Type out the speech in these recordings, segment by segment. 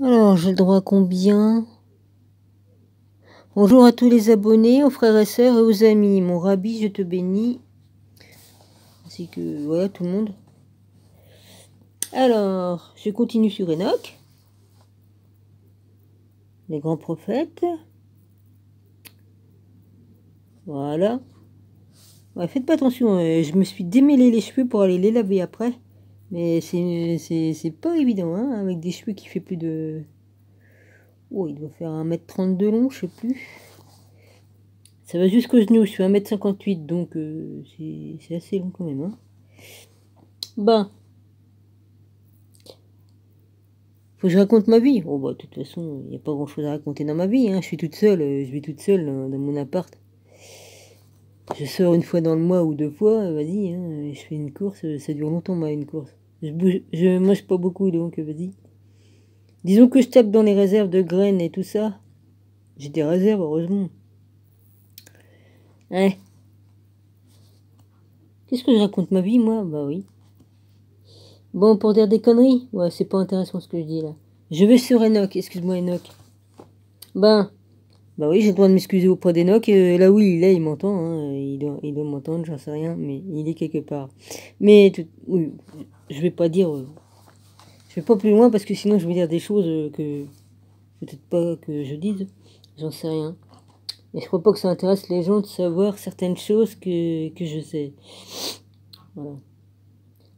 Alors, j'ai le droit à combien? Bonjour à tous les abonnés, aux frères et sœurs et aux amis. Mon rabbi, je te bénis. Ainsi que, voilà, tout le monde. Alors, je continue sur Enoch. Les grands prophètes. Voilà. Ouais, faites pas attention, je me suis démêlé les cheveux pour aller les laver après. Mais c'est pas évident, hein, avec des cheveux qui fait plus de... Oh, il doit faire 1m30 de long, je sais plus. Ça va jusqu'aux genoux, je suis 1m58, donc c'est assez long quand même. Hein. Ben, faut que je raconte ma vie. Oh bah de toute façon, il n'y a pas grand chose à raconter dans ma vie. Hein. Je suis toute seule, je vis toute seule dans mon appart. Je sors une fois dans le mois ou 2 fois, vas-y, hein, je fais une course, ça dure longtemps moi une course. Je mange pas beaucoup donc vas-y. Disons que je tape dans les réserves de graines et tout ça. J'ai des réserves, heureusement. Ouais. Qu'est-ce que je raconte ma vie, moi? Bah oui. Bon, pour dire des conneries? Ouais, c'est pas intéressant ce que je dis là. Je vais sur Enoch, excuse-moi Enoch. Ben, bah oui, j'ai le droit de m'excuser auprès d'Enoch. Là où il est, il m'entend. Hein, il doit m'entendre, j'en sais rien, mais il est quelque part. Mais oui, je vais pas dire... je vais pas plus loin parce que sinon je vais dire des choses que... peut-être pas que je dise. J'en sais rien. Et je crois pas que ça intéresse les gens de savoir certaines choses que je sais. Voilà.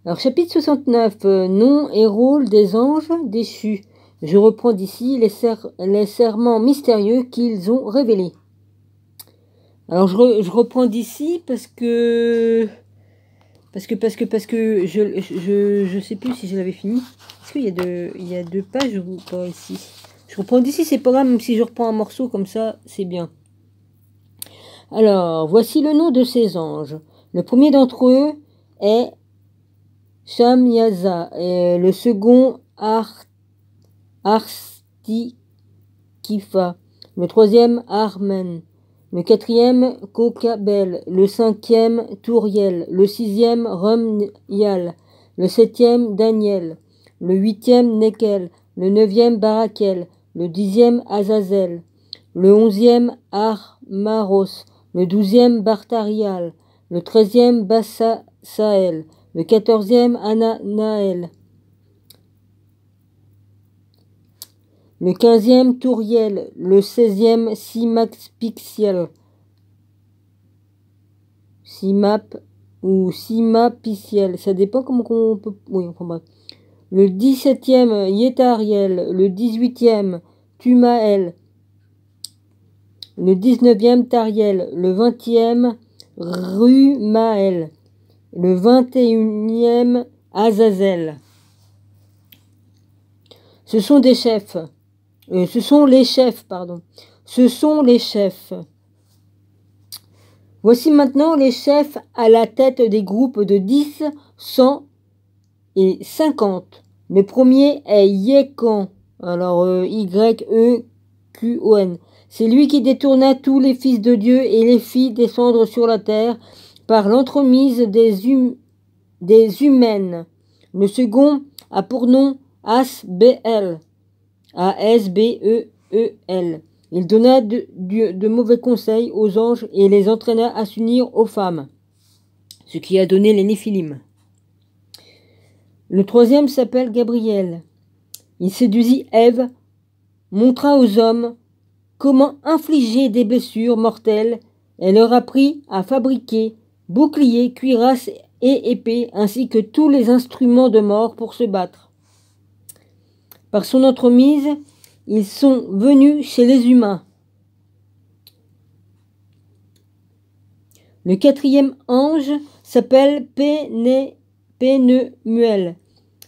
Alors, chapitre 69, nom et rôle des anges déchus. Je reprends d'ici les serments mystérieux qu'ils ont révélés. Alors, je reprends d'ici parce que je sais plus si je l'avais fini. Est-ce qu'il y a 2 pages ou pas ici? Je reprends d'ici, c'est pas grave, même si je reprends un morceau comme ça, c'est bien. Alors, voici le nom de ces anges. Le premier d'entre eux est Shamyaza, et le second Arstikifa, le troisième Armen, le quatrième Kokabel, le cinquième Touriel, le sixième Rumyal, le septième Daniel, le huitième Nekel, le neuvième Barakel, le dixième Azazel, le onzième Armaros, le douzième Bartarial, le treizième Bassasael, le quatorzième Ananaël, le quinzième Touriel, le 16e Simapixiel, Simap ou Simapiciel, ça dépend comment on peut... Oui, enfin bref. Le 17e Yétariel, le 18e Tumaël, le 19e Tariel, le 20e Rumaël, le 21e Azazel. Ce sont des chefs. Ce sont les chefs, pardon. Ce sont les chefs. Voici maintenant les chefs à la tête des groupes de 10, 100 et 50. Le premier est Yekan. Alors, Y-E-Q-O-N. C'est lui qui détourna tous les fils de Dieu et les fit descendre sur la terre par l'entremise des humaines. Le second a pour nom Asbel. A-S-B-E-E-L. Il donna de mauvais conseils aux anges et les entraîna à s'unir aux femmes, ce qui a donné les Néphilim. Le troisième s'appelle Gabriel. Il séduisit Ève, montra aux hommes comment infliger des blessures mortelles et leur apprit à fabriquer boucliers, cuirasses et épées, ainsi que tous les instruments de mort pour se battre. Par son entremise, ils sont venus chez les humains. Le quatrième ange s'appelle Pénemuel.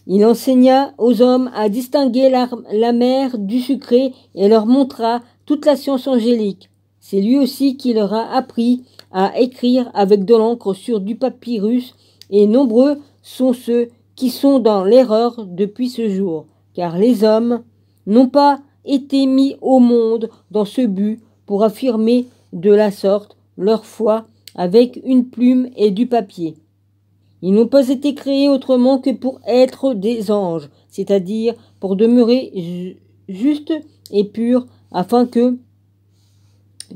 Il enseigna aux hommes à distinguer la mer du sucré et leur montra toute la science angélique. C'est lui aussi qui leur a appris à écrire avec de l'encre sur du papyrus, et nombreux sont ceux qui sont dans l'erreur depuis ce jour, car les hommes n'ont pas été mis au monde dans ce but pour affirmer de la sorte leur foi avec une plume et du papier. Ils n'ont pas été créés autrement que pour être des anges, c'est-à-dire pour demeurer juste et pure, afin que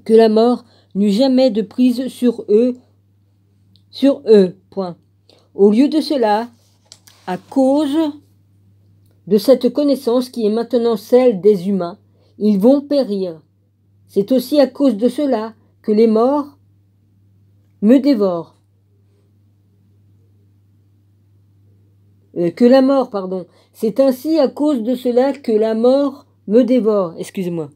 la mort n'eût jamais de prise sur eux. Point. Au lieu de cela, à cause de cette connaissance qui est maintenant celle des humains, ils vont périr. C'est aussi à cause de cela que les morts me dévorent. Que la mort, pardon. C'est ainsi à cause de cela que la mort me dévore. Excusez-moi.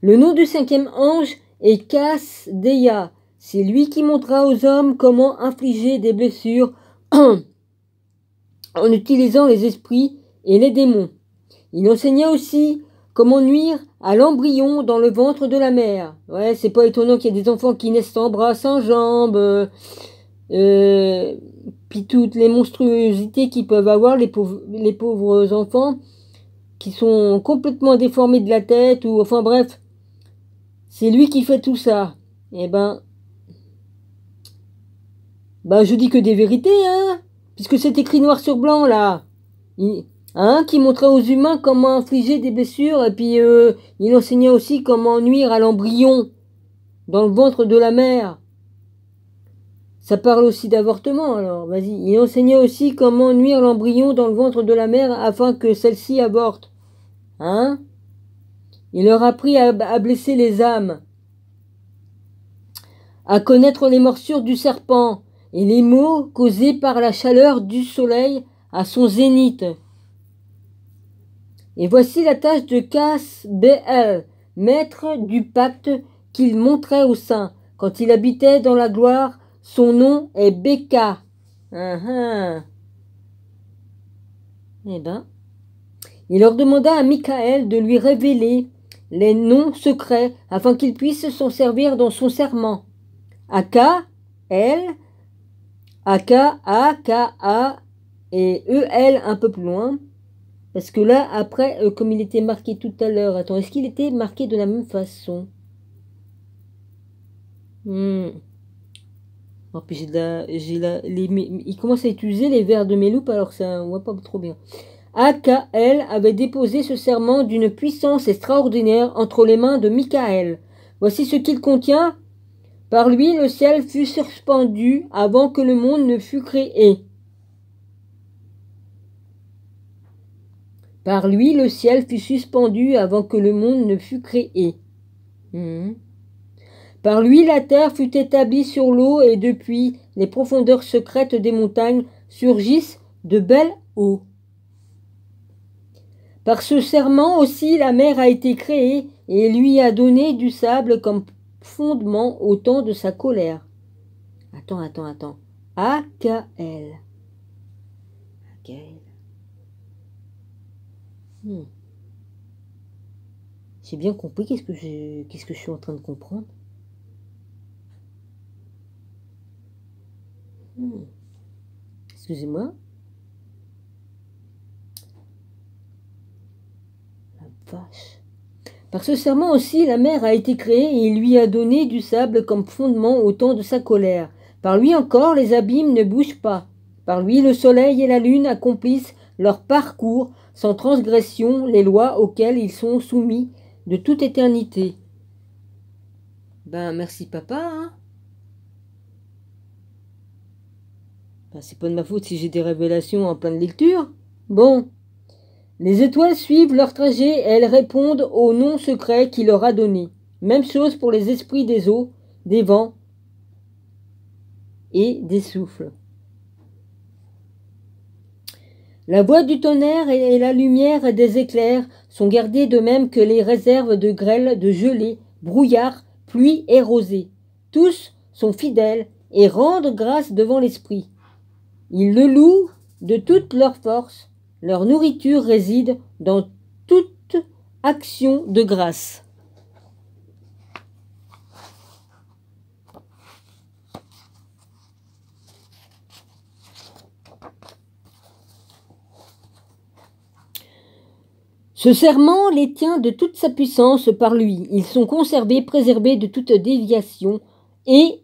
Le nom du cinquième ange est Kasdeya. C'est lui qui montrera aux hommes comment infliger des blessures en utilisant les esprits et les démons. Il enseigna aussi comment nuire à l'embryon dans le ventre de la mère. Ouais, c'est pas étonnant qu'il y ait des enfants qui naissent sans bras, sans jambes, puis toutes les monstruosités qu'ils peuvent avoir, les pauvres enfants qui sont complètement déformés de la tête, ou enfin bref, c'est lui qui fait tout ça. Eh ben, je dis que des vérités, hein, puisque c'est écrit noir sur blanc, là. Qui montrait aux humains comment infliger des blessures, et puis il enseignait aussi comment nuire à l'embryon dans le ventre de la mère. Ça parle aussi d'avortement, alors, vas-y. Il enseignait aussi comment nuire l'embryon dans le ventre de la mère afin que celle-ci avorte. Il leur a appris à blesser les âmes, à connaître les morsures du serpent et les maux causés par la chaleur du soleil à son zénith. Et voici la tâche de Kasbeel, maître du pacte qu'il montrait aux saints. Quand il habitait dans la gloire, son nom est Beka. Eh ben, il leur demanda à Michael de lui révéler les noms secrets afin qu'il puisse s'en servir dans son serment. Aka-El, Aka, A-K-A et E-L un peu plus loin. Parce que là, après, comme il était marqué tout à l'heure, attends, est-ce qu'il était marqué de la même façon? Oh, puis il commence à utiliser les vers de mes loupes, alors ça ne voit pas trop bien. Akael avait déposé ce serment d'une puissance extraordinaire entre les mains de Michael. Voici ce qu'il contient. Par lui, le ciel fut suspendu avant que le monde ne fût créé. Par lui, le ciel fut suspendu avant que le monde ne fût créé. Par lui, la terre fut établie sur l'eau et depuis les profondeurs secrètes des montagnes surgissent de belles eaux. Par ce serment aussi, la mer a été créée et lui a donné du sable comme fondement au temps de sa colère. Attends. Akael. J'ai bien compris qu'est-ce que je suis en train de comprendre. Excusez-moi. La vache. Par ce serment aussi, la mer a été créée et il lui a donné du sable comme fondement au temps de sa colère. Par lui encore, les abîmes ne bougent pas. Par lui, le soleil et la lune accomplissent leur parcours sans transgression, les lois auxquelles ils sont soumis de toute éternité. Merci papa, c'est pas de ma faute si j'ai des révélations en pleine lecture. Bon. Les étoiles suivent leur trajet et elles répondent au nom secret qu'il leur a donné. Même chose pour les esprits des eaux, des vents et des souffles. La voix du tonnerre et la lumière des éclairs sont gardées de même que les réserves de grêle, de gelée, brouillard, pluie et rosée. Tous sont fidèles et rendent grâce devant l'esprit. Ils le louent de toute leur force. Leur nourriture réside dans toute action de grâce. Ce serment les tient de toute sa puissance par lui. Ils sont conservés, préservés de toute déviation et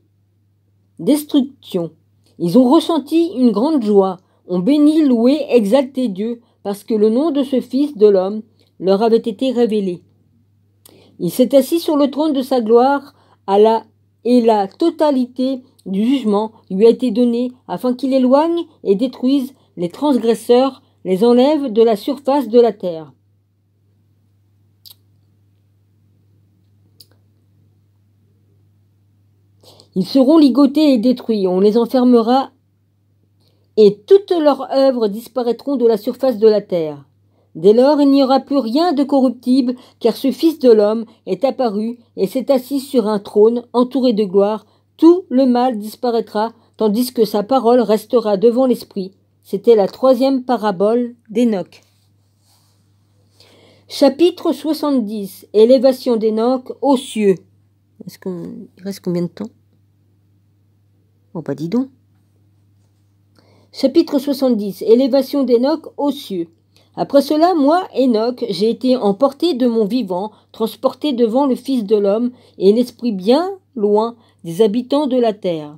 destruction. Ils ont ressenti une grande joie, ont béni, loué, exalté Dieu, parce que le nom de ce Fils de l'homme leur avait été révélé. Il s'est assis sur le trône de sa gloire et la totalité du jugement lui a été donnée afin qu'il éloigne et détruise les transgresseurs, les enlève de la surface de la terre. Ils seront ligotés et détruits, on les enfermera et toutes leurs œuvres disparaîtront de la surface de la terre. Dès lors, il n'y aura plus rien de corruptible, car ce Fils de l'homme est apparu et s'est assis sur un trône entouré de gloire. Tout le mal disparaîtra, tandis que sa parole restera devant l'Esprit. C'était la 3e parabole d'Hénoch. Chapitre 70. Élévation d'Hénoch aux cieux. Il reste combien de temps? Oh, bah dis donc. Chapitre 70. Élévation d'Hénoch aux cieux. Après cela, moi, Hénoch, j'ai été emporté de mon vivant, transporté devant le Fils de l'homme, et l'Esprit bien loin des habitants de la terre.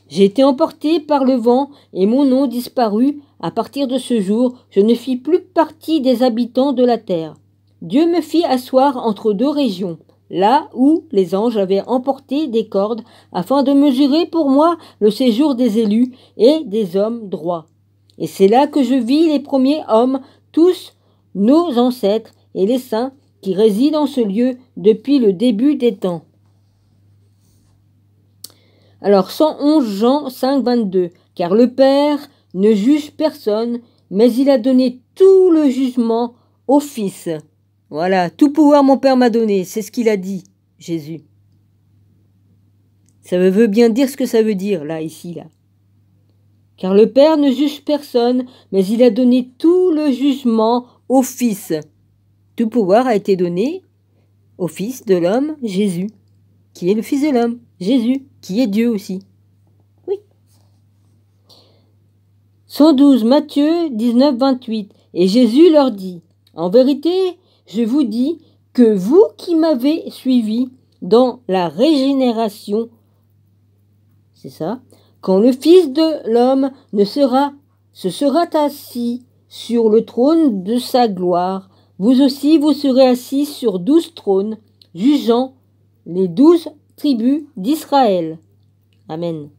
J'ai été emporté par le vent, et mon nom disparut. À partir de ce jour, je ne fis plus partie des habitants de la terre. Dieu me fit asseoir entre deux régions, là où les anges avaient emporté des cordes, afin de mesurer pour moi le séjour des élus et des hommes droits. Et c'est là que je vis les premiers hommes, tous nos ancêtres et les saints qui résident en ce lieu depuis le début des temps. Alors 111 Jean 5, 22. Car le Père ne juge personne, mais il a donné tout le jugement au Fils. Voilà, tout pouvoir mon Père m'a donné, c'est ce qu'il a dit, Jésus. Ça veut bien dire ce que ça veut dire, là, ici, là. Car le Père ne juge personne, mais il a donné tout le jugement au Fils. Tout pouvoir a été donné au Fils de l'homme, Jésus, qui est le Fils de l'homme, Jésus, qui est Dieu aussi. Oui. 112 Matthieu 19, 28. Et Jésus leur dit, en vérité, je vous dis que vous qui m'avez suivi dans la régénération, c'est ça, quand le Fils de l'homme se sera assis sur le trône de sa gloire, vous aussi vous serez assis sur 12 trônes, jugeant les 12 tribus d'Israël. Amen.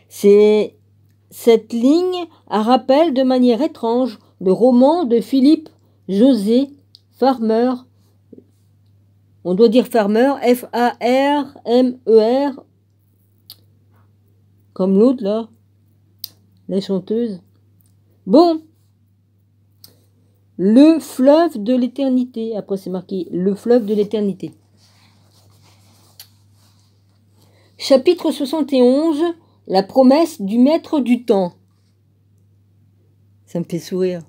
C'est cette ligne à rappel de manière étrange le roman de Philippe José Farmer. On doit dire Farmer, F-A-R-M-E-R, comme l'autre là, la chanteuse. Bon, le fleuve de l'éternité. Après c'est marqué le fleuve de l'éternité. Chapitre 71, la promesse du maître du temps. Ça me fait sourire.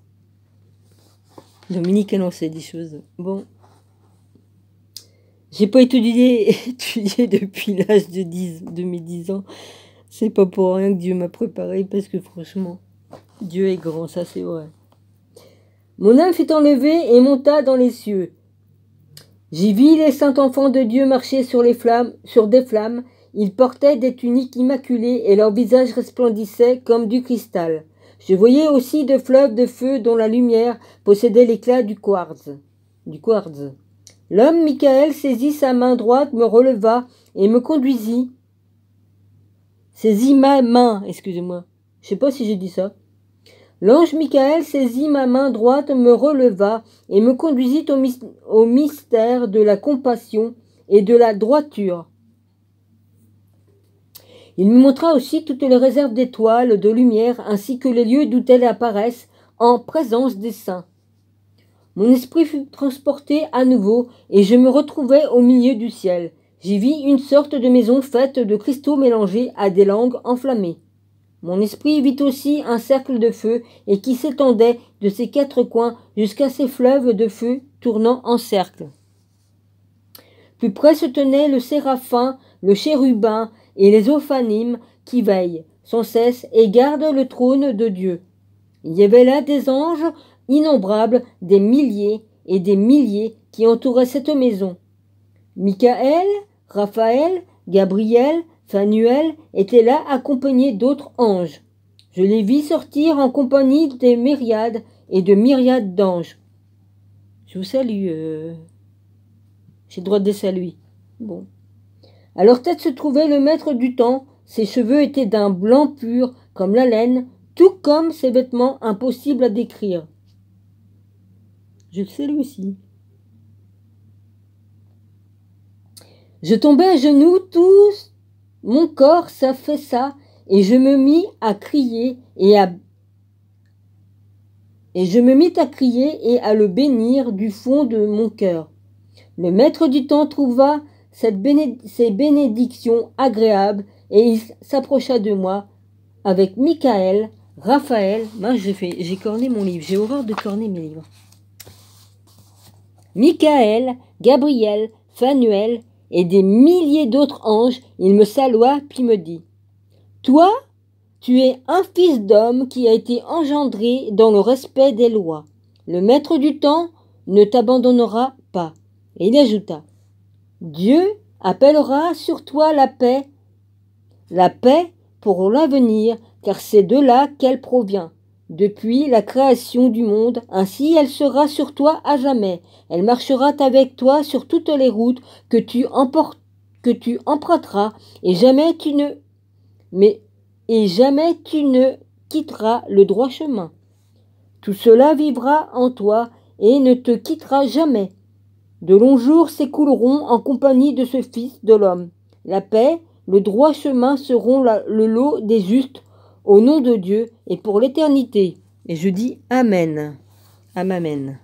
Dominique, elle en sait des choses. Bon. J'ai pas étudié depuis l'âge de mes 10 ans. C'est pas pour rien que Dieu m'a préparé, parce que franchement, Dieu est grand, ça c'est vrai. Mon âme fut enlevée et monta dans les cieux. J'y vis les saints enfants de Dieu marcher sur des flammes. Ils portaient des tuniques immaculées et leurs visages resplendissaient comme du cristal. Je voyais aussi de fleuves de feu dont la lumière possédait l'éclat du quartz. L'homme Michael saisit sa main droite, me releva et me conduisit. Saisit ma main, excusez-moi. Je sais pas si j'ai dit ça. L'ange Michael saisit ma main droite, me releva et me conduisit au mystère de la compassion et de la droiture. Il me montra aussi toutes les réserves d'étoiles, de lumière, ainsi que les lieux d'où elles apparaissent en présence des saints. Mon esprit fut transporté à nouveau, et je me retrouvai au milieu du ciel. J'y vis une sorte de maison faite de cristaux mélangés à des langues enflammées. Mon esprit vit aussi un cercle de feu, et qui s'étendait de ses 4 coins jusqu'à ces fleuves de feu tournant en cercle. Plus près se tenaient le séraphin, le chérubin et les ophanimes qui veillent sans cesse et gardent le trône de Dieu. Il y avait là des anges innombrables, des milliers et des milliers qui entouraient cette maison. Michael, Raphaël, Gabriel, Phanuel étaient là accompagnés d'autres anges. Je les vis sortir en compagnie des myriades et de myriades d'anges. Je vous salue. J'ai le droit de saluer. Bon. À leur tête se trouvait le maître du temps. Ses cheveux étaient d'un blanc pur, comme la laine, tout comme ses vêtements impossibles à décrire. Je le salue aussi. Je tombai à genoux, tout mon corps s'affaissa, et je me mis à crier et à le bénir du fond de mon cœur. Le maître du temps trouva ces bénédictions agréables et il s'approcha de moi avec Michael, Raphaël. Moi, j'ai corné mon livre. J'ai horreur de corner mes livres. Michael, Gabriel, Phanuel et des milliers d'autres anges. Il me salua puis me dit: Toi, tu es un fils d'homme qui a été engendré dans le respect des lois. Le maître du temps ne t'abandonnera pas. Et il ajouta: Dieu appellera sur toi la paix pour l'avenir, car c'est de là qu'elle provient. Depuis la création du monde, ainsi elle sera sur toi à jamais. Elle marchera avec toi sur toutes les routes que tu emprunteras, et jamais tu ne quitteras le droit chemin. Tout cela vivra en toi et ne te quittera jamais. De longs jours s'écouleront en compagnie de ce Fils de l'homme. La paix, le droit chemin seront le lot des justes au nom de Dieu et pour l'éternité. Et je dis Amen. Amen.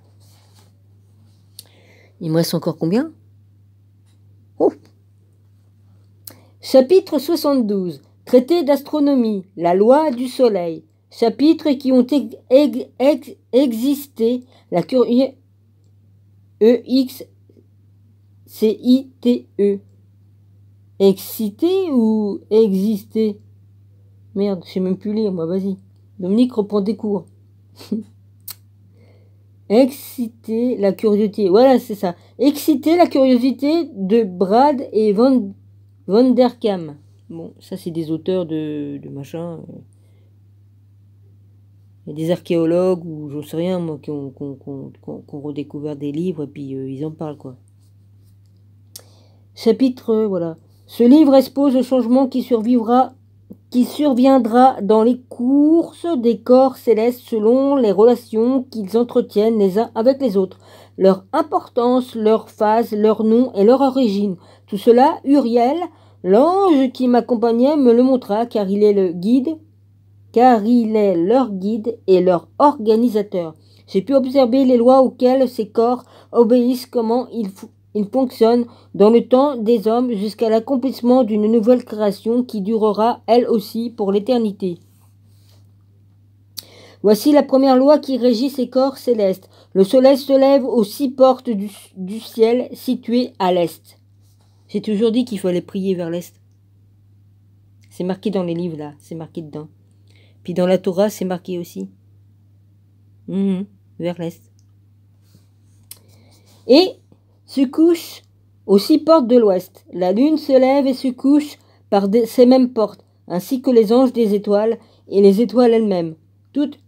Il me reste encore combien? Oh. Chapitre 72. Traité d'astronomie, la loi du soleil. Chapitres qui ont existé, la curiosité. E-X-C-I-T-E. Excité ou exister? Merde, je sais même plus lire, moi, vas-y. Dominique reprend des cours. Exciter la curiosité. Voilà, c'est ça. Exciter la curiosité de Brad et Van der Kam. Bon, ça, c'est des auteurs de machin. Il y a des archéologues ou j'en sais rien, moi, qui ont redécouvert des livres et puis ils en parlent, quoi. Chapitre, voilà. Ce livre expose le changement qui surviendra dans les courses des corps célestes selon les relations qu'ils entretiennent les uns avec les autres, leur importance, leur phase, leur nom et leur origine. Tout cela, Uriel, l'ange qui m'accompagnait, me le montra, car il est leur guide et leur organisateur. J'ai pu observer les lois auxquelles ces corps obéissent, comment ils fonctionnent dans le temps des hommes jusqu'à l'accomplissement d'une nouvelle création qui durera elle aussi pour l'éternité. Voici la première loi qui régit ces corps célestes. Le soleil se lève aux 6 portes du ciel situées à l'est. J'ai toujours dit qu'il fallait prier vers l'est. C'est marqué dans les livres là, c'est marqué dedans. Puis dans la Torah, c'est marqué aussi. Vers l'est. Et se couche aux 6 portes de l'ouest. La lune se lève et se couche par ces mêmes portes, ainsi que les anges des étoiles et les étoiles elles-mêmes. Toutes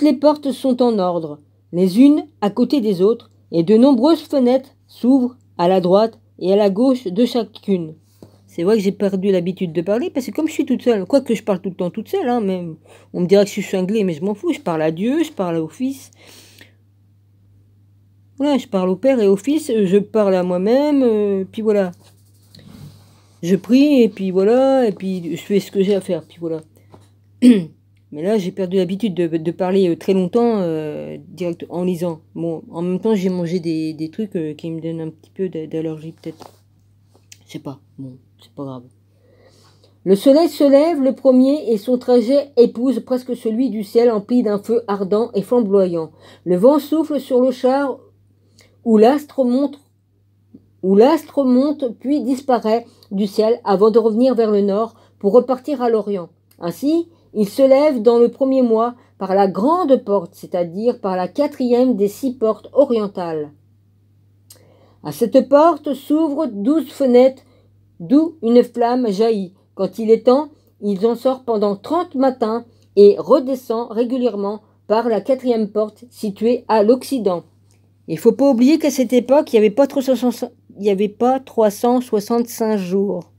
les portes sont en ordre, les unes à côté des autres, et de nombreuses fenêtres s'ouvrent à la droite et à la gauche de chacune. C'est vrai que j'ai perdu l'habitude de parler, parce que comme je suis toute seule, quoique je parle tout le temps toute seule, hein, même, on me dirait que je suis cinglée, mais je m'en fous, je parle à Dieu, je parle au Fils. Voilà, je parle au Père et au Fils, je parle à moi-même, puis voilà. Je prie, et puis voilà, et puis je fais ce que j'ai à faire, puis voilà. Mais là, j'ai perdu l'habitude de parler très longtemps direct en lisant. Bon, en même temps, j'ai mangé des trucs qui me donnent un petit peu d'allergie, peut-être. Je sais pas, bon, c'est pas grave. Le soleil se lève le premier et son trajet épouse presque celui du ciel empli d'un feu ardent et flamboyant. Le vent souffle sur le char où l'astre monte puis disparaît du ciel avant de revenir vers le nord pour repartir à l'orient. Ainsi, il se lève dans le premier mois par la grande porte, c'est-à-dire par la 4e des 6 portes orientales. À cette porte s'ouvrent 12 fenêtres, d'où une flamme jaillit. Quand il est temps, il en sort pendant 30 matins et redescend régulièrement par la quatrième porte située à l'Occident. Il ne faut pas oublier qu'à cette époque, il n'y avait pas 365 jours.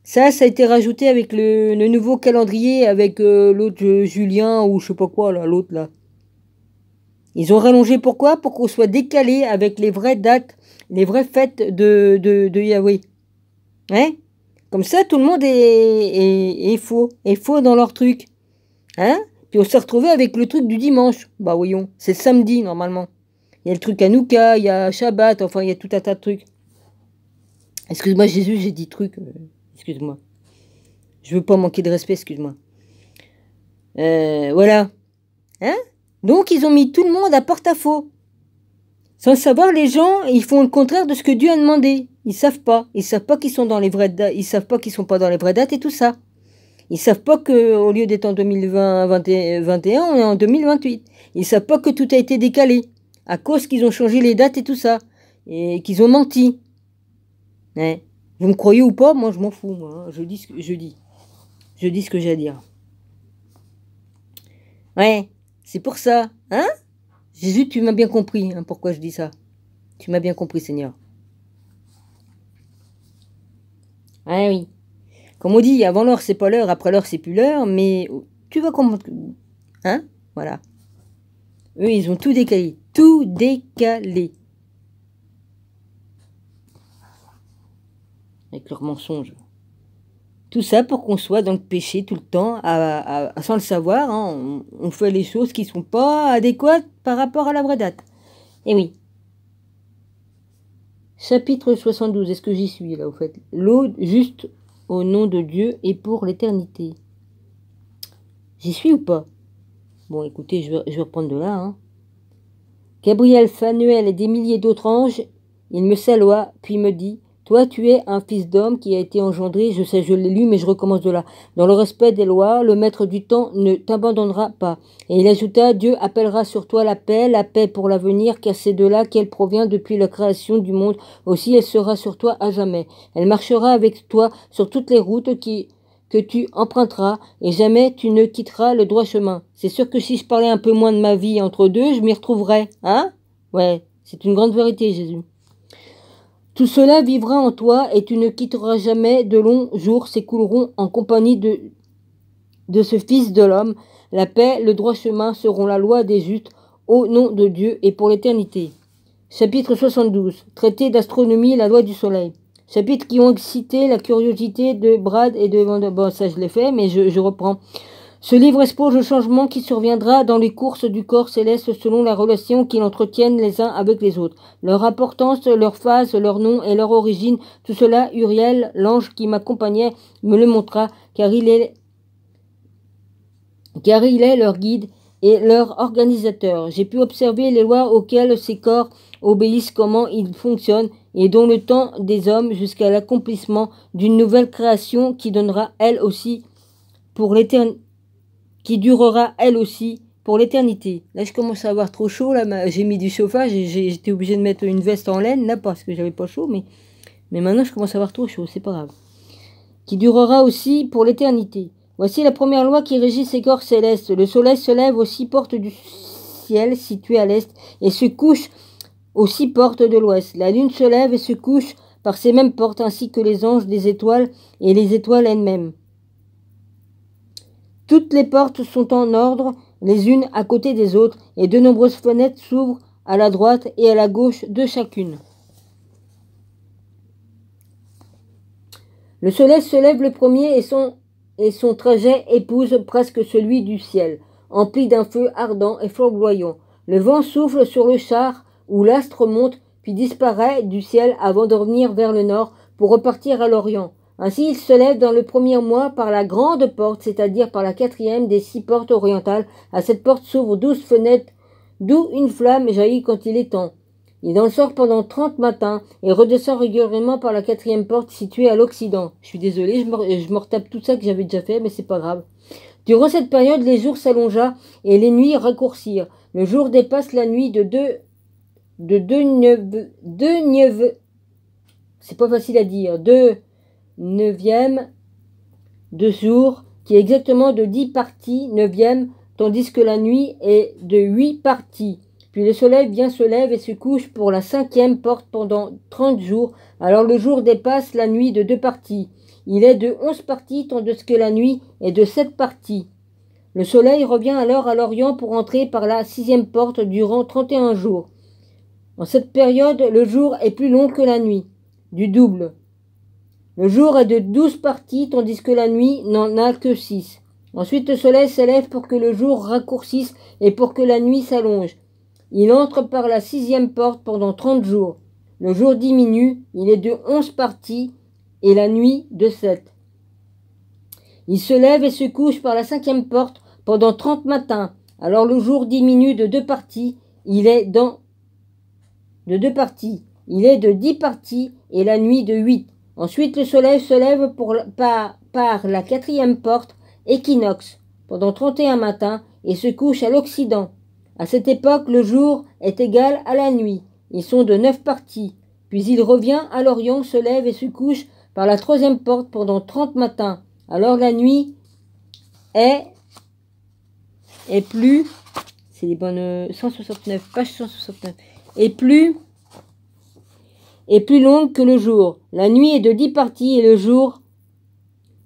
Ça a été rajouté avec le nouveau calendrier, avec l'autre Julien ou je sais pas quoi, là, l'autre là. Ils ont rallongé pourquoi? Pour qu'on soit décalé avec les vraies dates, les vraies fêtes de Yahweh. Hein? Comme ça, tout le monde est faux dans leur truc. Hein? Puis on s'est retrouvé avec le truc du dimanche. Bah voyons, c'est samedi normalement. Il y a le truc Hanouka, il y a Shabbat, enfin il y a tout un tas de trucs. Excuse-moi Jésus, j'ai dit truc. Excuse-moi. Je veux pas manquer de respect, excuse-moi. Voilà. Hein? Donc ils ont mis tout le monde à porte-à-faux. Sans savoir, les gens, ils font le contraire de ce que Dieu a demandé. Ils savent pas. Ils savent pas qu'ils sont dans les vraies dates. Ils savent pas qu'ils sont pas dans les vraies dates et tout ça. Ils savent pas que au lieu d'être en 2021, on est en 2028. Ils savent pas que tout a été décalé à cause qu'ils ont changé les dates et tout ça et qu'ils ont menti. Ouais. Vous me croyez ou pas? Moi, je m'en fous. Moi, hein. Je dis ce que je dis. Je dis ce que j'ai à dire. Ouais, c'est pour ça, hein? Jésus, tu m'as bien compris, hein, pourquoi je dis ça. Tu m'as bien compris, Seigneur. Ah oui. Comme on dit, avant l'heure, c'est pas l'heure, après l'heure, c'est plus l'heure, mais tu vas comprendre. Hein? Voilà. Eux, ils ont tout décalé. Tout décalé. Avec leurs mensonges. Tout ça pour qu'on soit dans le péché tout le temps, sans le savoir. Hein, on fait les choses qui ne sont pas adéquates par rapport à la vraie date. Eh oui. Chapitre 72, est-ce que j'y suis là au fait? L'eau juste au nom de Dieu et pour l'éternité. J'y suis ou pas? Bon, écoutez, je vais reprendre de là. Hein. Gabriel, Phanuel et des milliers d'autres anges, il me salua, puis me dit, toi, tu es un fils d'homme qui a été engendré, je sais, je l'ai lu, mais je recommence de là. Dans le respect des lois, le maître du temps ne t'abandonnera pas. Et il ajouta, Dieu appellera sur toi la paix pour l'avenir, car c'est de là qu'elle provient depuis la création du monde. Aussi, elle sera sur toi à jamais. Elle marchera avec toi sur toutes les routes que tu emprunteras, et jamais tu ne quitteras le droit chemin. C'est sûr que si je parlais un peu moins de ma vie entre deux, je m'y retrouverais, hein? Ouais, c'est une grande vérité, Jésus. Tout cela vivra en toi et tu ne quitteras jamais. De longs jours s'écouleront en compagnie de ce Fils de l'homme. La paix, le droit chemin seront la loi des justes au nom de Dieu et pour l'éternité. Chapitre 72. Traité d'astronomie, la loi du soleil. Chapitres qui ont excité la curiosité de Brad et de... Bon, ça je l'ai fait, mais je reprends. Ce livre expose le changement qui surviendra dans les courses du corps céleste selon la relation qu'ils entretiennent les uns avec les autres. Leur importance, leur phase, leur nom et leur origine, tout cela, Uriel, l'ange qui m'accompagnait, me le montra, car il est leur guide et leur organisateur. J'ai pu observer les lois auxquelles ces corps obéissent, comment ils fonctionnent, et dont le temps des hommes jusqu'à l'accomplissement d'une nouvelle création qui donnera elle aussi pour l'éternité. Qui durera elle aussi pour l'éternité. Là, je commence à avoir trop chaud. Là, j'ai mis du chauffage et j'étais obligé de mettre une veste en laine là parce que j'avais pas chaud. Mais maintenant, je commence à avoir trop chaud. C'est pas grave. Qui durera aussi pour l'éternité. Voici la première loi qui régit ces corps célestes. Le soleil se lève aux 6 portes du ciel situées à l'est et se couche aux 6 portes de l'ouest. La lune se lève et se couche par ces mêmes portes ainsi que les anges des étoiles et les étoiles elles-mêmes. Toutes les portes sont en ordre, les unes à côté des autres, et de nombreuses fenêtres s'ouvrent à la droite et à la gauche de chacune. Le soleil se lève le premier et son trajet épouse presque celui du ciel, empli d'un feu ardent et flamboyant. Le vent souffle sur le char où l'astre monte, puis disparaît du ciel avant de revenir vers le nord pour repartir à l'orient. Ainsi, il se lève dans le premier mois par la grande porte, c'est-à-dire par la 4e des 6 portes orientales. À cette porte s'ouvrent 12 fenêtres, d'où une flamme jaillit quand il est temps. Il en sort pendant 30 matins et redescend régulièrement par la 4e porte située à l'Occident. Je suis désolé, je me retape tout ça que j'avais déjà fait, mais c'est pas grave. Durant cette période, les jours s'allongea et les nuits raccourcirent. Le jour dépasse la nuit de c'est pas facile à dire, 2/9 de jour, qui est exactement de 10 parties 9e tandis que la nuit est de 8 parties. Puis le soleil se lève et se couche pour la 5e porte pendant 30 jours. Alors le jour dépasse la nuit de 2 parties. Il est de 11 parties, tandis que la nuit est de 7 parties. Le soleil revient alors à l'Orient pour entrer par la 6e porte durant 31 jours. En cette période, le jour est plus long que la nuit, du double. Le jour est de 12 parties, tandis que la nuit n'en a que 6. Ensuite, le soleil s'élève pour que le jour raccourcisse et pour que la nuit s'allonge. Il entre par la 6e porte pendant 30 jours. Le jour diminue, il est de 11 parties et la nuit de 7. Il se lève et se couche par la 5e porte pendant 30 matins. Alors le jour diminue de 2 parties, il est de 10 parties et la nuit de 8. Ensuite, le soleil se lève par la 4e porte, équinoxe, pendant 31 matins et se couche à l'Occident. À cette époque, le jour est égal à la nuit. Ils sont de 9 parties. Puis il revient à l'Orient, se lève et se couche par la 3e porte pendant 30 matins. Alors la nuit est plus, c'est les bonnes 169, page 169, est plus longue que le jour. La nuit est de 10 parties et le jour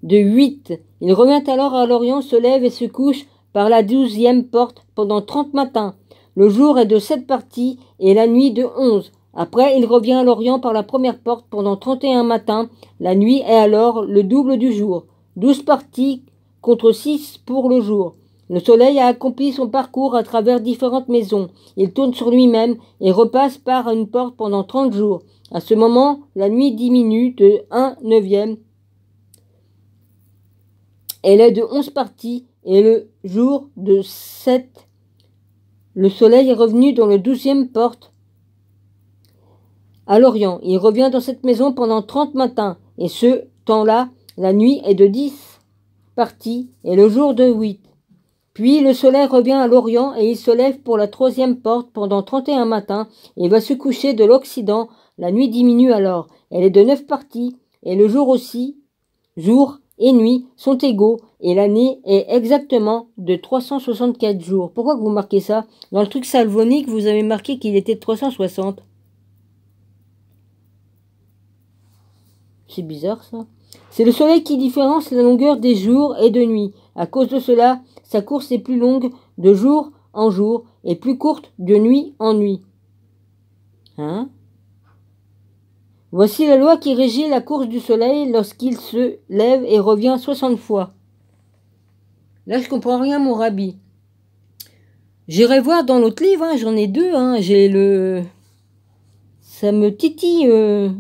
de 8. Il revient alors à l'Orient, se lève et se couche par la 12e porte pendant 30 matins. Le jour est de 7 parties et la nuit de 11. Après, il revient à l'Orient par la 1re porte pendant 31 matins. La nuit est alors le double du jour. 12 parties contre 6 pour le jour. Le soleil a accompli son parcours à travers différentes maisons. Il tourne sur lui-même et repasse par une porte pendant 30 jours. À ce moment, la nuit diminue de 1/9. Elle est de 11 parties et le jour de 7. Le soleil est revenu dans le 12e porte à l'Orient. Il revient dans cette maison pendant 30 matins. Et ce temps-là, la nuit est de 10 parties et le jour de 8. Puis le soleil revient à l'Orient et il se lève pour la 3e porte pendant 31 matins et va se coucher de l'Occident. La nuit diminue alors. Elle est de 9 parties et le jour aussi. Jour et nuit sont égaux et l'année est exactement de 364 jours. Pourquoi vous marquez ça? Dans le truc salvonique, vous avez marqué qu'il était de 360. C'est bizarre ça. C'est le soleil qui différencie la longueur des jours et de nuit. À cause de cela, sa course est plus longue de jour en jour et plus courte de nuit en nuit. Hein? Voici la loi qui régit la course du soleil lorsqu'il se lève et revient 60 fois. Là, je comprends rien, mon rabbi. J'irai voir dans l'autre livre, hein, j'en ai 2. Hein, j'ai le... Ça me titille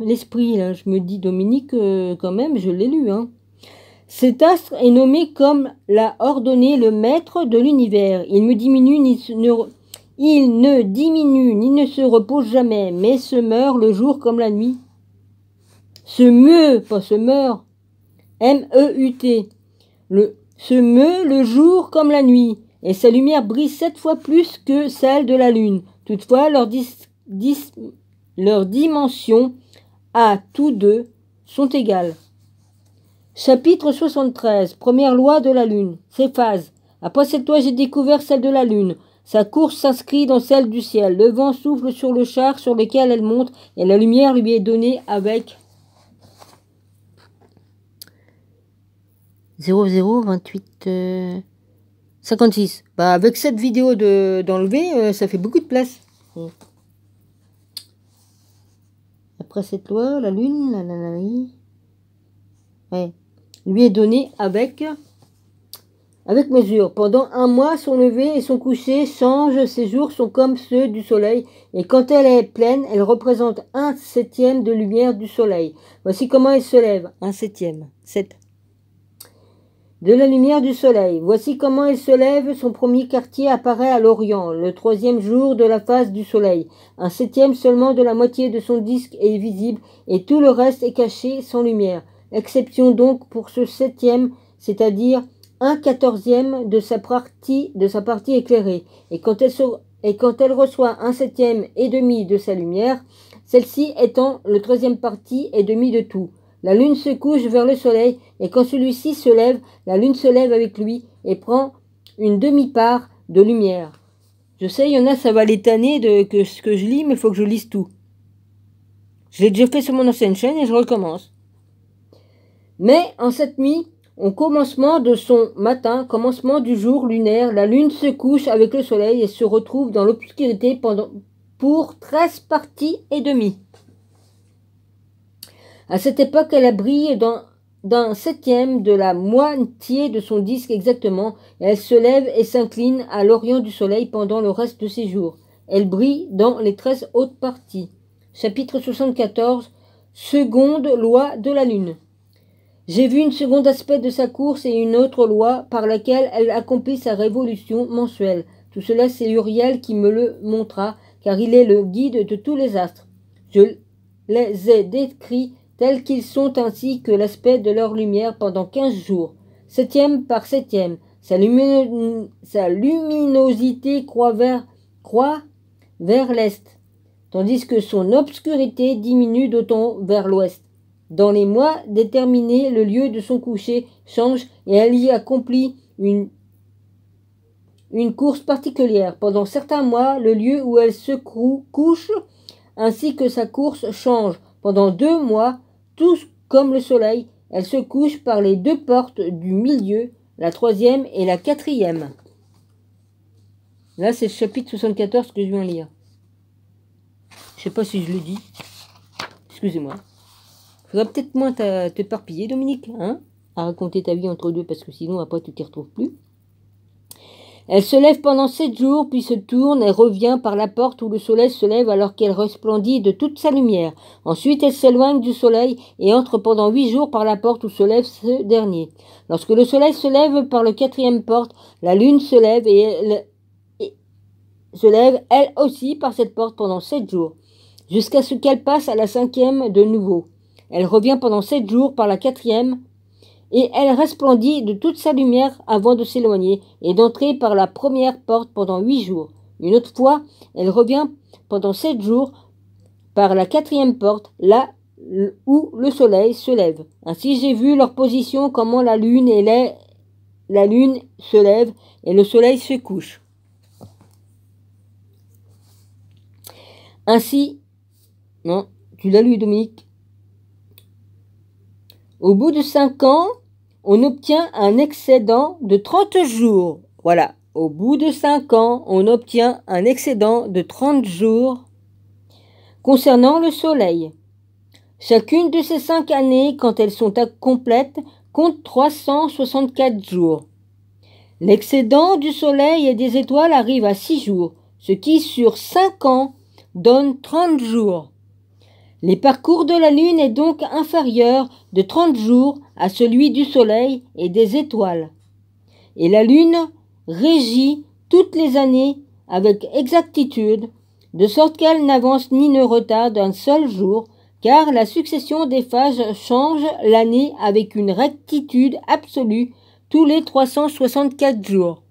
l'esprit, là. Je me dis, Dominique, quand même, je l'ai lu. Hein. Cet astre est nommé comme l'a ordonné le maître de l'univers. Il ne diminue ni ne se repose jamais, mais se meurt le jour comme la nuit. Se meut, pas se meurt. M-E-U-T. Se meut le jour comme la nuit, et sa lumière brille 7 fois plus que celle de la lune. Toutefois, leur dimensions à tous deux sont égales. Chapitre 73. Première loi de la lune. Ses phases. Après cette loi, j'ai découvert celle de la lune. Sa course s'inscrit dans celle du ciel. Le vent souffle sur le char sur lequel elle monte, et la lumière lui est donnée avec 0028 56. Bah, avec cette vidéo d'enlever, ça fait beaucoup de place. Après cette loi, la lune, ouais, lui est donnée avec mesure. Pendant un mois, son lever et son coucher changent. Ses jours sont comme ceux du soleil. Et quand elle est pleine, elle représente 1/7 de lumière du soleil. Voici comment elle se lève. 1/7. 7. De la lumière du soleil. Voici comment il se lève. Son premier quartier apparaît à l'Orient, le 3e jour de la phase du soleil. 1/7 seulement de la moitié de son disque est visible et tout le reste est caché sans lumière. Exception donc pour ce 7e, c'est-à-dire 1/14 de sa partie éclairée. Et quand elle reçoit 1/7 et demi de sa lumière, celle-ci étant le 13e partie et demi de tout. La lune se couche vers le soleil, et quand celui-ci se lève, la lune se lève avec lui et prend une demi-part de lumière. Je sais, il y en a, ça va les tanner que ce que je lis, mais il faut que je lise tout. Je l'ai déjà fait sur mon ancienne chaîne et je recommence. Mais en cette nuit, au commencement de son matin, commencement du jour lunaire, la lune se couche avec le soleil et se retrouve dans l'obscurité pour 13 parties et demie. À cette époque, elle brille d'un septième de la moitié de son disque exactement, et elle se lève et s'incline à l'orient du soleil pendant le reste de ses jours. Elle brille dans les 13 hautes parties. Chapitre 74. Seconde loi de la lune. J'ai vu une seconde aspect de sa course et une autre loi par laquelle elle accomplit sa révolution mensuelle. Tout cela, c'est Uriel qui me le montra, car il est le guide de tous les astres. Je les ai décrits tels qu'ils sont ainsi que l'aspect de leur lumière pendant 15 jours. Septième par septième, sa luminosité croît vers l'est, tandis que son obscurité diminue d'autant vers l'ouest. Dans les mois déterminés, le lieu de son coucher change et elle y accomplit une course particulière. Pendant certains mois, le lieu où elle se couche ainsi que sa course change. Pendant 2 mois, tout comme le soleil, elle se couche par les 2 portes du milieu, la 3e et la 4e. Là, c'est le chapitre 74 que je viens de lire. Je sais pas si je le dis. Excusez-moi. Faudra peut-être moins t'éparpiller, Dominique, hein, à raconter ta vie entre deux, parce que sinon, après, tu t'y retrouves plus. Elle se lève pendant 7 jours, puis se tourne et revient par la porte où le soleil se lève alors qu'elle resplendit de toute sa lumière. Ensuite, elle s'éloigne du soleil et entre pendant 8 jours par la porte où se lève ce dernier. Lorsque le soleil se lève par le 4e porte, la lune se lève se lève elle aussi par cette porte pendant 7 jours, jusqu'à ce qu'elle passe à la 5e de nouveau. Elle revient pendant 7 jours par la 4e, et elle resplendit de toute sa lumière avant de s'éloigner et d'entrer par la 1re porte pendant 8 jours. Une autre fois, elle revient pendant 7 jours par la 4e porte, là où le soleil se lève. Ainsi j'ai vu leur position, comment la lune se lève et le soleil se couche. Ainsi, non, tu l'as lu, Dominique. Au bout de 5 ans, on obtient un excédent de 30 jours. Voilà, au bout de 5 ans, on obtient un excédent de 30 jours concernant le soleil. Chacune de ces 5 années, quand elles sont complètes, compte 364 jours. L'excédent du soleil et des étoiles arrive à 6 jours, ce qui sur 5 ans donne 30 jours. Les parcours de la lune est donc inférieur de 30 jours à celui du soleil et des étoiles. Et la lune régit toutes les années avec exactitude, de sorte qu'elle n'avance ni ne retarde un seul jour, car la succession des phases change l'année avec une rectitude absolue tous les 364 jours.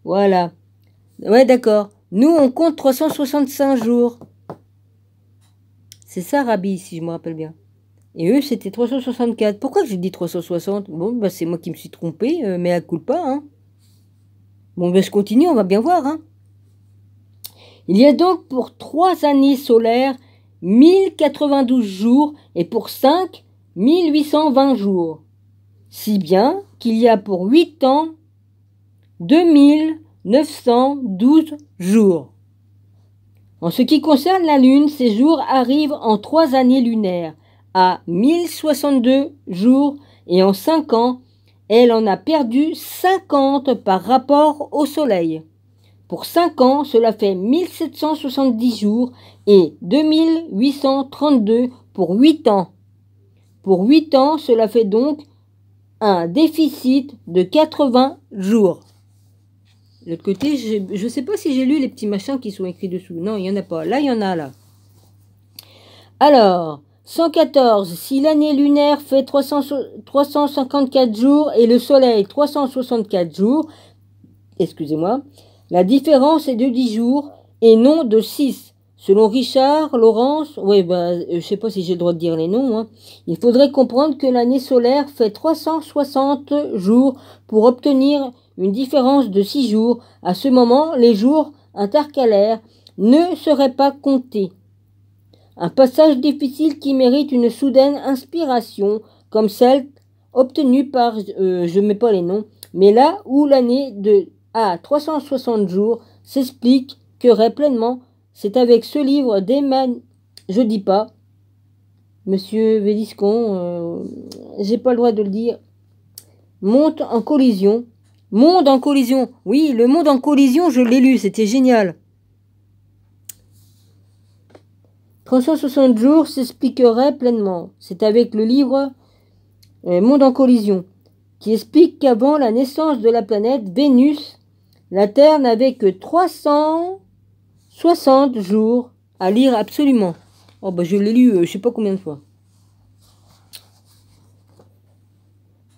Voilà. Ouais, d'accord. Nous, on compte 365 jours. C'est ça, Rabbi, si je me rappelle bien. Et eux, c'était 364. Pourquoi j'ai dit 360? Bon, bah, c'est moi qui me suis trompé, mais à culpa, hein. Bon, ben, je continue, on va bien voir, hein. Il y a donc pour 3 années solaires 1092 jours et pour 5, 1820 jours. Si bien qu'il y a pour 8 ans 2912 jours. En ce qui concerne la Lune, ces jours arrivent en 3 années lunaires, à 1062 jours, et en 5 ans, elle en a perdu 50 par rapport au Soleil. Pour 5 ans, cela fait 1770 jours et 2832 pour 8 ans. Pour 8 ans, cela fait donc un déficit de 80 jours. De l'autre côté, je ne sais pas si j'ai lu les petits machins qui sont écrits dessous. Non, il n'y en a pas. Là, il y en a, là. Alors, 114. Si l'année lunaire fait 354 jours et le soleil 364 jours, excusez-moi, la différence est de 10 jours et non de 6. Selon Richard, Laurence, oui, je sais pas si j'ai le droit de dire les noms, hein. Il faudrait comprendre que l'année solaire fait 360 jours pour obtenir une différence de 6 jours. À ce moment, les jours intercalaires ne seraient pas comptés. Un passage difficile qui mérite une soudaine inspiration, comme celle obtenue par, je mets pas les noms, mais là où l'année de à 360 jours s'expliquerait pleinement, c'est avec ce livre je dis pas, Monsieur Véliscon, j'ai pas le droit de le dire, monte en collision. Monde en collision. Oui, le monde en collision, je l'ai lu, c'était génial. 360 jours s'expliquerait pleinement. C'est avec le livre Monde en collision, qui explique qu'avant la naissance de la planète Vénus, la Terre n'avait que 360 jours à lire absolument. Oh bah je l'ai lu, je sais pas combien de fois.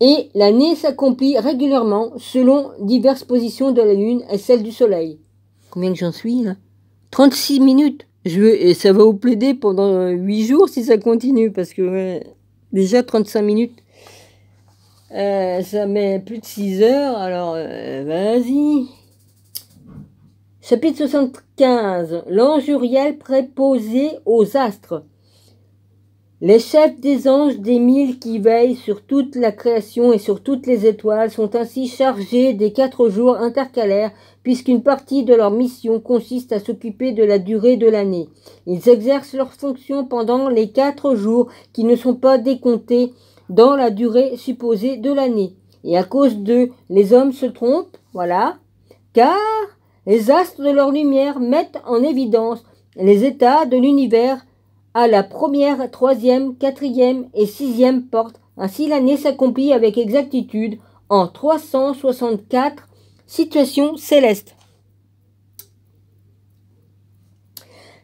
Et l'année s'accomplit régulièrement selon diverses positions de la Lune et celles du Soleil. Combien que j'en suis là? 36 minutes. Et ça va vous plaider pendant 8 jours si ça continue, parce que déjà 35 minutes. Ça met plus de 6 heures, alors vas-y. Chapitre 75. L'ange Uriel préposé aux astres. Les chefs des anges des 1000 qui veillent sur toute la création et sur toutes les étoiles sont ainsi chargés des 4 jours intercalaires, puisqu'une partie de leur mission consiste à s'occuper de la durée de l'année. Ils exercent leurs fonctions pendant les 4 jours qui ne sont pas décomptés dans la durée supposée de l'année. Et à cause d'eux, les hommes se trompent, voilà, car les astres de leur lumière mettent en évidence les états de l'univers à la première, troisième, quatrième et sixième porte. Ainsi, l'année s'accomplit avec exactitude en 364 situations célestes.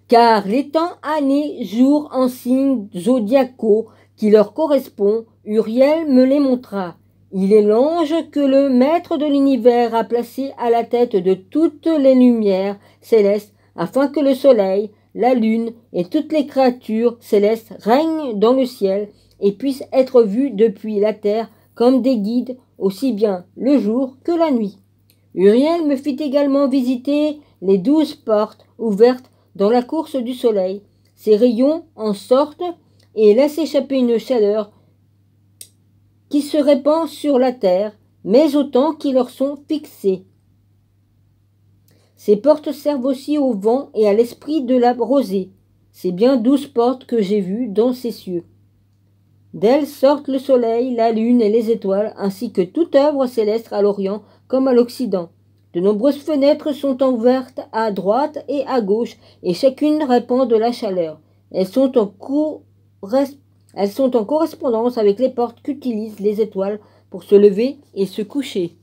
Car les temps, années, jours en signes zodiacaux qui leur correspondent, Uriel me les montra. Il est l'ange que le maître de l'univers a placé à la tête de toutes les lumières célestes, afin que le soleil, la lune et toutes les créatures célestes règnent dans le ciel et puissent être vus depuis la terre comme des guides aussi bien le jour que la nuit. Uriel me fit également visiter les 12 portes ouvertes dans la course du soleil. Ces rayons en sortent et laissent échapper une chaleur qui se répand sur la terre, mais autant qui leur sont fixés. Ces portes servent aussi au vent et à l'esprit de la rosée. C'est bien 12 portes que j'ai vues dans ces cieux. D'elles sortent le soleil, la lune et les étoiles, ainsi que toute œuvre céleste à l'Orient comme à l'Occident. De nombreuses fenêtres sont ouvertes à droite et à gauche, et chacune répand de la chaleur. Elles sont en correspondance avec les portes qu'utilisent les étoiles pour se lever et se coucher.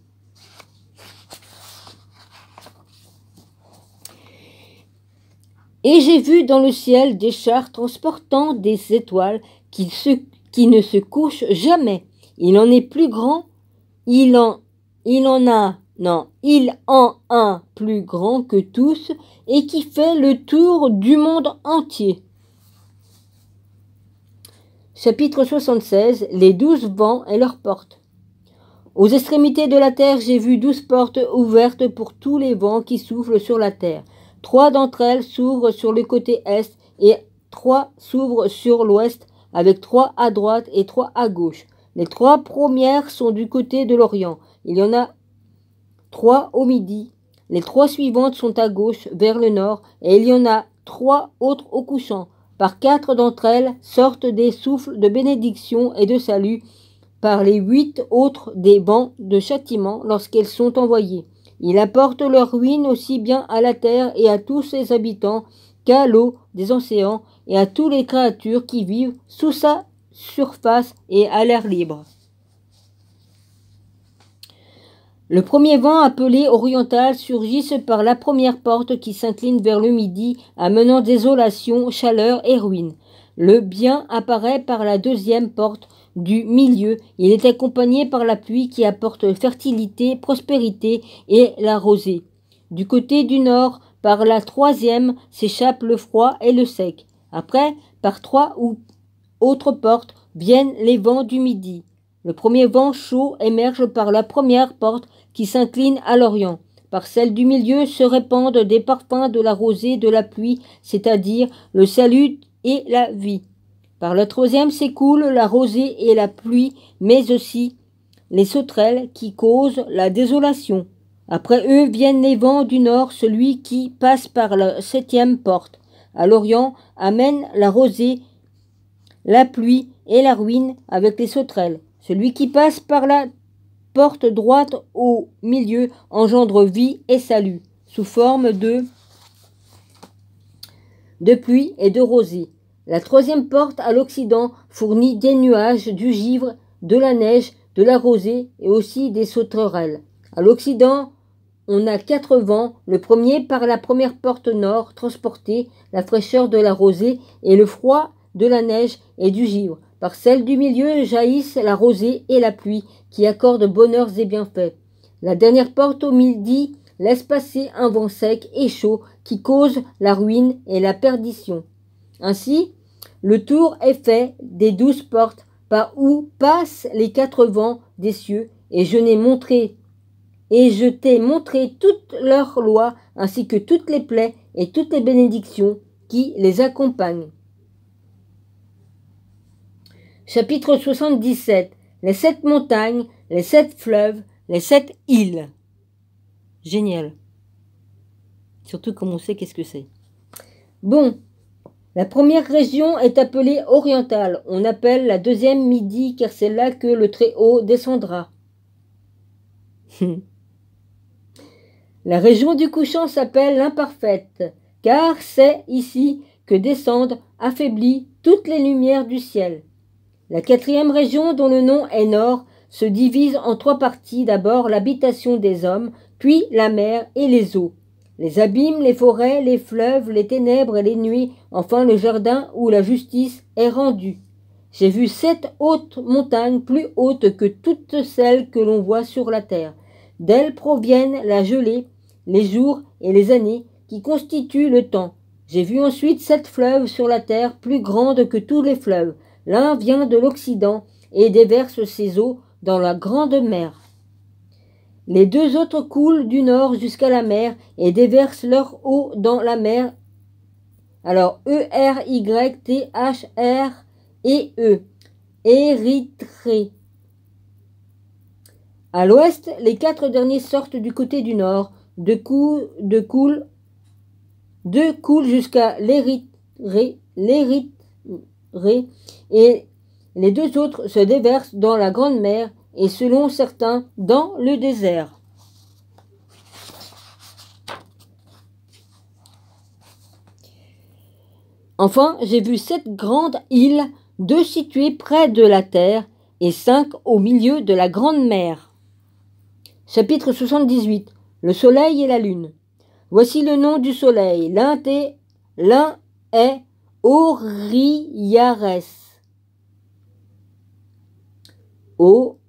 Et j'ai vu dans le ciel des chars transportant des étoiles qui ne se couchent jamais. Il en est plus grand, il en a un plus grand que tous et qui fait le tour du monde entier. Chapitre 76. Les 12 vents et leurs portes. Aux extrémités de la terre, j'ai vu 12 portes ouvertes pour tous les vents qui soufflent sur la terre. 3 d'entre elles s'ouvrent sur le côté est et 3 s'ouvrent sur l'ouest, avec 3 à droite et 3 à gauche. Les 3 premières sont du côté de l'Orient. Il y en a 3 au midi. Les 3 suivantes sont à gauche, vers le nord, et il y en a 3 autres au couchant. Par 4 d'entre elles sortent des souffles de bénédiction et de salut, par les 8 autres des vents de châtiment lorsqu'elles sont envoyées. Il apporte leur ruine aussi bien à la terre et à tous ses habitants qu'à l'eau des océans et à toutes les créatures qui vivent sous sa surface et à l'air libre. Le premier vent appelé oriental surgit par la première porte qui s'incline vers le midi, amenant désolation, chaleur et ruine. Le bien apparaît par la deuxième porte du milieu. Il est accompagné par la pluie qui apporte fertilité, prospérité et la rosée. Du côté du nord, par la troisième, s'échappe le froid et le sec. Après, par 3 autres portes, viennent les vents du midi. Le premier vent chaud émerge par la première porte qui s'incline à l'Orient. Par celle du milieu se répandent des parfums de la rosée, de la pluie, c'est-à-dire le salut et la vie. Par la troisième s'écoule la rosée et la pluie, mais aussi les sauterelles qui causent la désolation. Après eux viennent les vents du nord, celui qui passe par la septième porte. À l'Orient amène la rosée, la pluie et la ruine avec les sauterelles. Celui qui passe par la porte droite au milieu engendre vie et salut, sous forme de pluie et de rosée. La troisième porte à l'Occident fournit des nuages, du givre, de la neige, de la rosée et aussi des sauterelles. À l'Occident, on a 4 vents. Le premier par la première porte nord, transporter la fraîcheur de la rosée et le froid de la neige et du givre. Par celle du milieu jaillissent la rosée et la pluie, qui accordent bonheurs et bienfaits. La dernière porte au midi laisse passer un vent sec et chaud qui cause la ruine et la perdition. Ainsi, le tour est fait des 12 portes par où passent les 4 vents des cieux, et je t'ai montré toutes leurs lois, ainsi que toutes les plaies et toutes les bénédictions qui les accompagnent. Chapitre 77. Les 7 montagnes, les 7 fleuves, les 7 îles. Génial. Surtout comme on sait qu'est-ce que c'est. Bon, la première région est appelée orientale. On appelle la deuxième midi car c'est là que le Très-Haut descendra. La région du couchant s'appelle l'imparfaite, car c'est ici que descendent, affaiblies, toutes les lumières du ciel. La quatrième région, dont le nom est Nord, se divise en 3 parties. D'abord l'habitation des hommes, puis la mer et les eaux. Les abîmes, les forêts, les fleuves, les ténèbres et les nuits, enfin le jardin où la justice est rendue. J'ai vu 7 hautes montagnes, plus hautes que toutes celles que l'on voit sur la terre. D'elles proviennent la gelée, les jours et les années qui constituent le temps. J'ai vu ensuite 7 fleuves sur la terre, plus grandes que tous les fleuves. L'un vient de l'Occident et déverse ses eaux dans la grande mer. Les 2 autres coulent du nord jusqu'à la mer et déversent leur eau dans la mer. Alors E-R-Y-T-H-R-E-E. Érythrée. À l'ouest, les 4 derniers sortent du côté du nord. 2 coulent jusqu'à l'Érythrée, et les 2 autres se déversent dans la grande mer et selon certains dans le désert. Enfin, j'ai vu 7 grandes îles, 2 situées près de la terre et 5 au milieu de la grande mer. Chapitre 78. Le soleil et la lune. Voici le nom du soleil. L'un est Oriyares. O-R-Y-A-R-E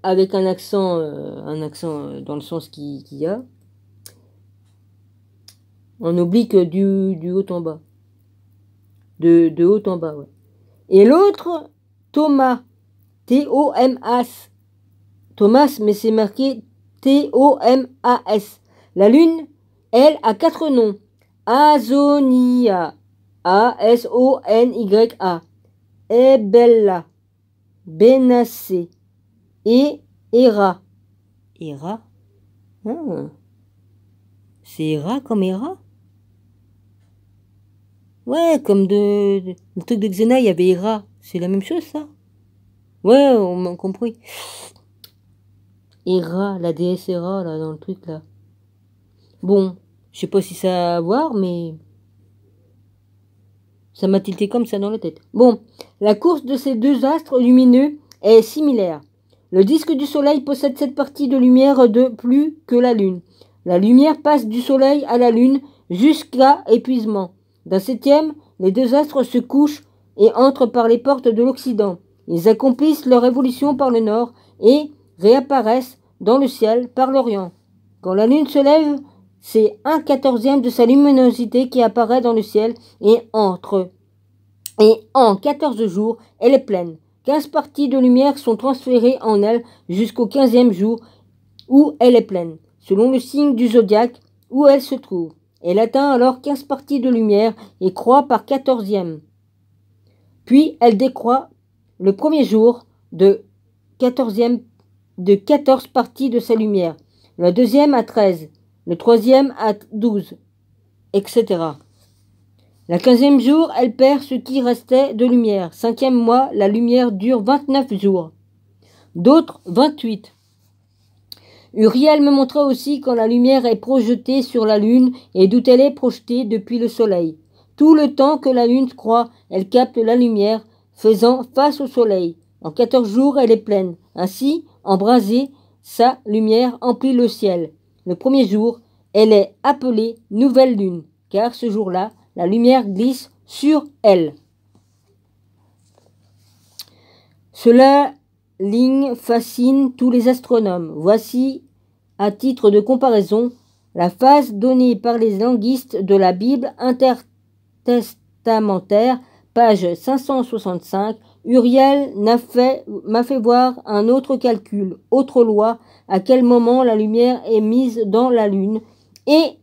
avec un accent dans le sens qu'il y a. On oblique du haut en bas. De haut en bas, ouais. Et l'autre, Thomas. T-O-M-A-S. Thomas, mais c'est marqué T-O-M-A-S. La lune, elle, a 4 noms. Azonia. A-S-O-N-Y-A. Ebella. Benacé. Et Héra. Héra? Ah. C'est Héra comme Héra? Ouais, comme le truc de Xena, il y avait Héra. C'est la même chose, ça? Ouais, on m'a compris. Héra, la déesse Héra, là, dans le truc, là. Bon, je sais pas si ça a à voir, mais ça m'a tilté comme ça dans la tête. Bon, la course de ces 2 astres lumineux est similaire. Le disque du soleil possède cette partie de lumière de plus que la lune. La lumière passe du soleil à la lune jusqu'à épuisement. D'un 7e, les 2 astres se couchent et entrent par les portes de l'Occident. Ils accomplissent leur évolution par le nord et réapparaissent dans le ciel par l'Orient. Quand la lune se lève, c'est 1/14e de sa luminosité qui apparaît dans le ciel et en 14 jours, elle est pleine. 15 parties de lumière sont transférées en elle jusqu'au 15e jour où elle est pleine, selon le signe du zodiaque où elle se trouve. Elle atteint alors 15 parties de lumière et croît par 14e. Puis elle décroît le premier jour de 14 parties de sa lumière, le deuxième à 13, le troisième à 12, etc. Le 15e jour, elle perd ce qui restait de lumière. 5e mois, la lumière dure 29 jours. D'autres, 28. Uriel me montra aussi quand la lumière est projetée sur la lune et d'où elle est projetée depuis le soleil. Tout le temps que la lune croît, elle capte la lumière, faisant face au soleil. En 14 jours, elle est pleine. Ainsi, embrasée, sa lumière emplit le ciel. Le premier jour, elle est appelée nouvelle lune, car ce jour-là, la lumière glisse sur elle. Cela ligne fascine tous les astronomes. Voici, à titre de comparaison, la phase donnée par les linguistes de la Bible intertestamentaire, page 565. Uriel m'a fait voir un autre calcul, autre loi, à quel moment la lumière est mise dans la lune et,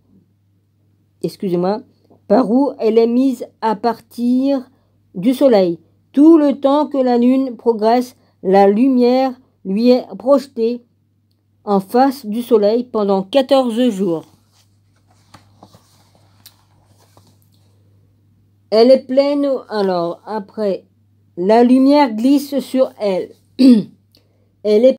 par où elle est mise à partir du soleil. Tout le temps que la lune progresse, la lumière lui est projetée en face du soleil pendant 14 jours. Elle est pleine, alors après, la lumière glisse sur elle. Elle est